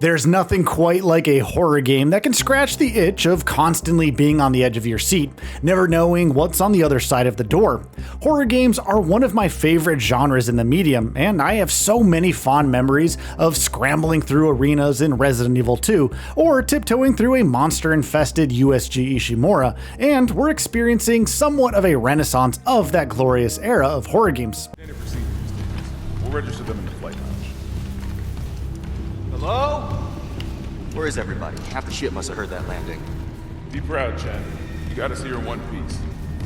There's nothing quite like a horror game that can scratch the itch of constantly being on the edge of your seat, never knowing what's on the other side of the door. Horror games are one of my favorite genres in the medium, and I have so many fond memories of scrambling through arenas in Resident Evil 2, or tiptoeing through a monster-infested USG Ishimura, and we're experiencing somewhat of a renaissance of that glorious era of horror games. We'll register them in the flight lounge. Hello? Where is everybody? Half the shit must have heard that landing. Be proud, Chad. You got us here in one piece.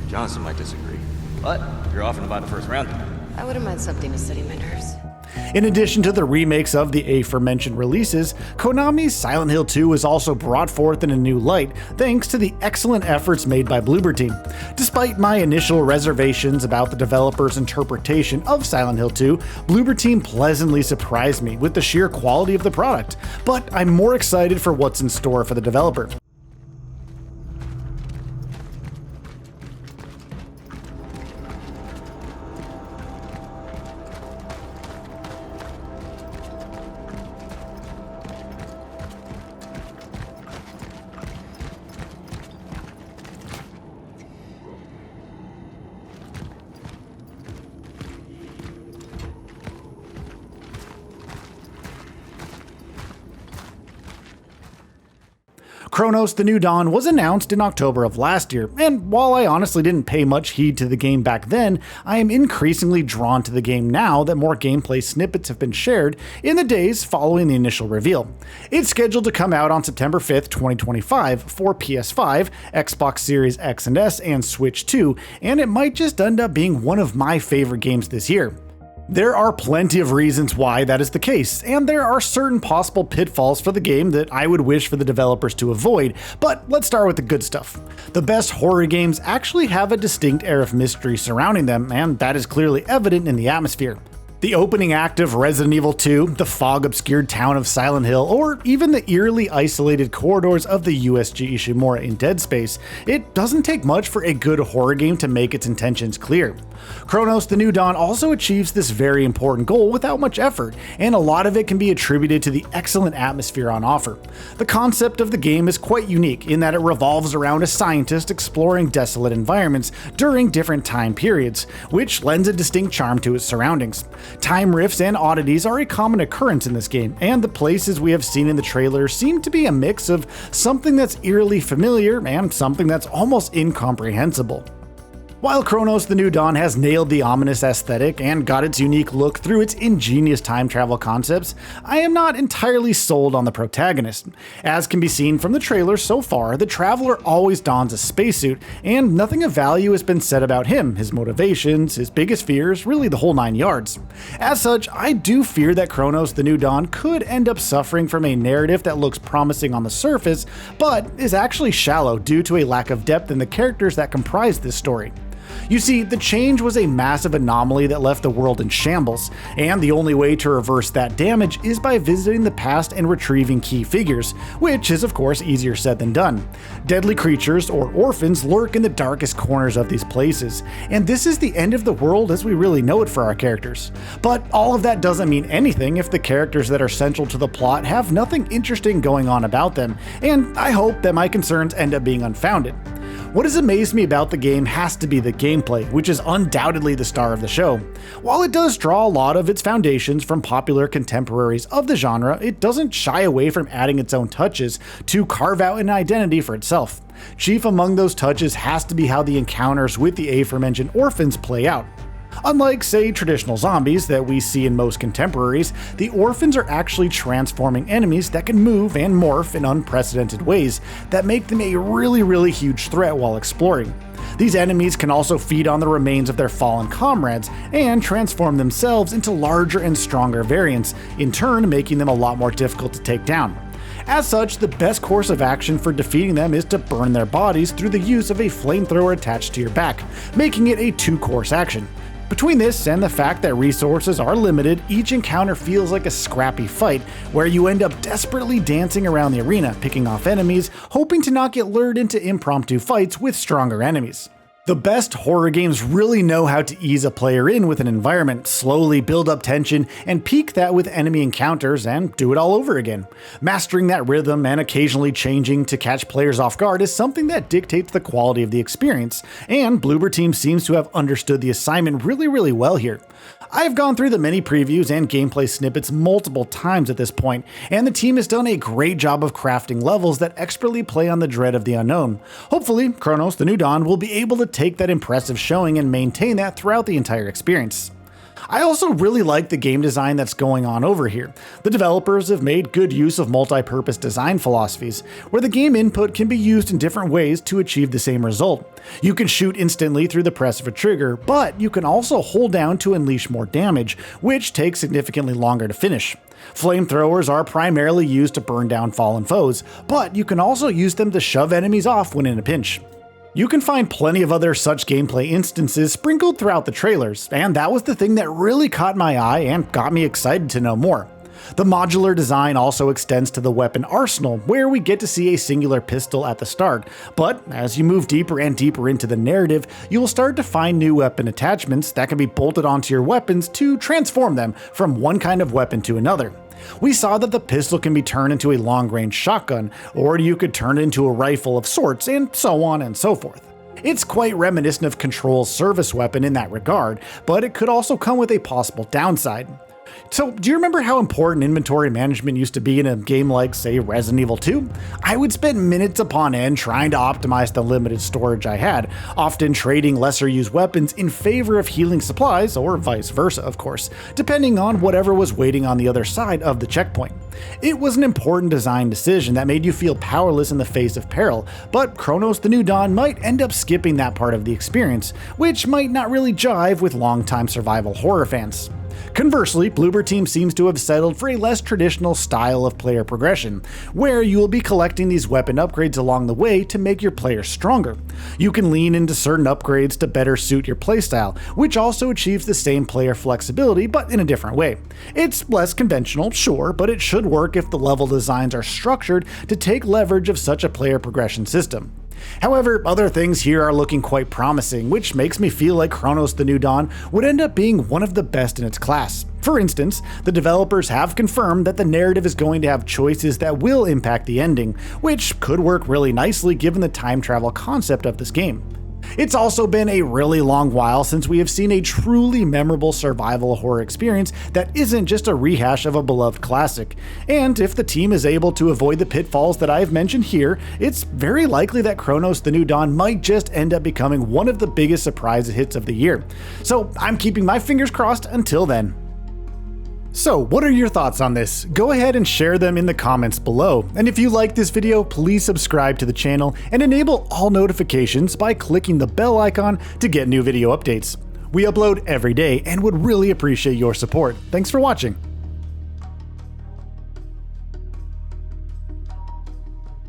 Johnson might disagree, but you're off and by the first round. I wouldn't mind something to steady my nerves. In addition to the remakes of the aforementioned releases, Konami's Silent Hill 2 was also brought forth in a new light thanks to the excellent efforts made by Bloober Team. Despite my initial reservations about the developer's interpretation of Silent Hill 2, Bloober Team pleasantly surprised me with the sheer quality of the product, but I'm more excited for what's in store for the developer. Cronos: The New Dawn was announced in October of last year, and while I honestly didn't pay much heed to the game back then, I am increasingly drawn to the game now that more gameplay snippets have been shared in the days following the initial reveal. It's scheduled to come out on September 5th, 2025 for PS5, Xbox Series X and S, and Switch 2, and it might just end up being one of my favorite games this year. There are plenty of reasons why that is the case, and there are certain possible pitfalls for the game that I would wish for the developers to avoid, but let's start with the good stuff. The best horror games actually have a distinct air of mystery surrounding them, and that is clearly evident in the atmosphere. The opening act of Resident Evil 2, the fog-obscured town of Silent Hill, or even the eerily isolated corridors of the USG Ishimura in Dead Space, it doesn't take much for a good horror game to make its intentions clear. Cronos: The New Dawn also achieves this very important goal without much effort, and a lot of it can be attributed to the excellent atmosphere on offer. The concept of the game is quite unique in that it revolves around a scientist exploring desolate environments during different time periods, which lends a distinct charm to its surroundings. Time rifts and oddities are a common occurrence in this game, and the places we have seen in the trailer seem to be a mix of something that's eerily familiar and something that's almost incomprehensible. While Cronos: The New Dawn has nailed the ominous aesthetic and got its unique look through its ingenious time travel concepts, I am not entirely sold on the protagonist. As can be seen from the trailer so far, the traveler always dons a spacesuit, and nothing of value has been said about him, his motivations, his biggest fears, really the whole 9 yards. As such, I do fear that Cronos: The New Dawn could end up suffering from a narrative that looks promising on the surface, but is actually shallow due to a lack of depth in the characters that comprise this story. You see, the change was a massive anomaly that left the world in shambles, and the only way to reverse that damage is by visiting the past and retrieving key figures, which is of course easier said than done. Deadly creatures, or orphans, lurk in the darkest corners of these places, and this is the end of the world as we really know it for our characters. But all of that doesn't mean anything if the characters that are central to the plot have nothing interesting going on about them, and I hope that my concerns end up being unfounded. What has amazed me about the game has to be the gameplay, which is undoubtedly the star of the show. While it does draw a lot of its foundations from popular contemporaries of the genre, it doesn't shy away from adding its own touches to carve out an identity for itself. Chief among those touches has to be how the encounters with the aforementioned orphans play out. Unlike, say, traditional zombies that we see in most contemporaries, the orphans are actually transforming enemies that can move and morph in unprecedented ways that make them a really huge threat while exploring. These enemies can also feed on the remains of their fallen comrades and transform themselves into larger and stronger variants, in turn making them a lot more difficult to take down. As such, the best course of action for defeating them is to burn their bodies through the use of a flamethrower attached to your back, making it a two-course action. Between this and the fact that resources are limited, each encounter feels like a scrappy fight, where you end up desperately dancing around the arena, picking off enemies, hoping to not get lured into impromptu fights with stronger enemies. The best horror games really know how to ease a player in with an environment, slowly build up tension, and peak that with enemy encounters and do it all over again. Mastering that rhythm and occasionally changing to catch players off guard is something that dictates the quality of the experience, and Bloober Team seems to have understood the assignment really well here. I've gone through the many previews and gameplay snippets multiple times at this point, and the team has done a great job of crafting levels that expertly play on the dread of the unknown. Hopefully, Cronos, the New Dawn, will be able to take that impressive showing and maintain that throughout the entire experience. I also really like the game design that's going on over here. The developers have made good use of multi-purpose design philosophies, where the game input can be used in different ways to achieve the same result. You can shoot instantly through the press of a trigger, but you can also hold down to unleash more damage, which takes significantly longer to finish. Flamethrowers are primarily used to burn down fallen foes, but you can also use them to shove enemies off when in a pinch. You can find plenty of other such gameplay instances sprinkled throughout the trailers, and that was the thing that really caught my eye and got me excited to know more. The modular design also extends to the weapon arsenal, where we get to see a singular pistol at the start, but as you move deeper and deeper into the narrative, you will start to find new weapon attachments that can be bolted onto your weapons to transform them from one kind of weapon to another. We saw that the pistol can be turned into a long-range shotgun, or you could turn it into a rifle of sorts, and so on and so forth. It's quite reminiscent of Control's service weapon in that regard, but it could also come with a possible downside. So, do you remember how important inventory management used to be in a game like, say, Resident Evil 2? I would spend minutes upon end trying to optimize the limited storage I had, often trading lesser used weapons in favor of healing supplies, or vice versa, of course, depending on whatever was waiting on the other side of the checkpoint. It was an important design decision that made you feel powerless in the face of peril, but Cronos the New Dawn might end up skipping that part of the experience, which might not really jive with longtime survival horror fans. Conversely, Bloober Team seems to have settled for a less traditional style of player progression, where you will be collecting these weapon upgrades along the way to make your players stronger. You can lean into certain upgrades to better suit your playstyle, which also achieves the same player flexibility but in a different way. It's less conventional, sure, but it should work if the level designs are structured to take leverage of such a player progression system. However, other things here are looking quite promising, which makes me feel like Cronos the New Dawn would end up being one of the best in its class. For instance, the developers have confirmed that the narrative is going to have choices that will impact the ending, which could work really nicely given the time travel concept of this game. It's also been a really long while since we have seen a truly memorable survival horror experience that isn't just a rehash of a beloved classic. And if the team is able to avoid the pitfalls that I've mentioned here, it's very likely that Cronos the New Dawn might just end up becoming one of the biggest surprise hits of the year. So I'm keeping my fingers crossed until then. So, what are your thoughts on this? Go ahead and share them in the comments below. And if you like this video, please subscribe to the channel and enable all notifications by clicking the bell icon to get new video updates. We upload every day and would really appreciate your support. Thanks for watching.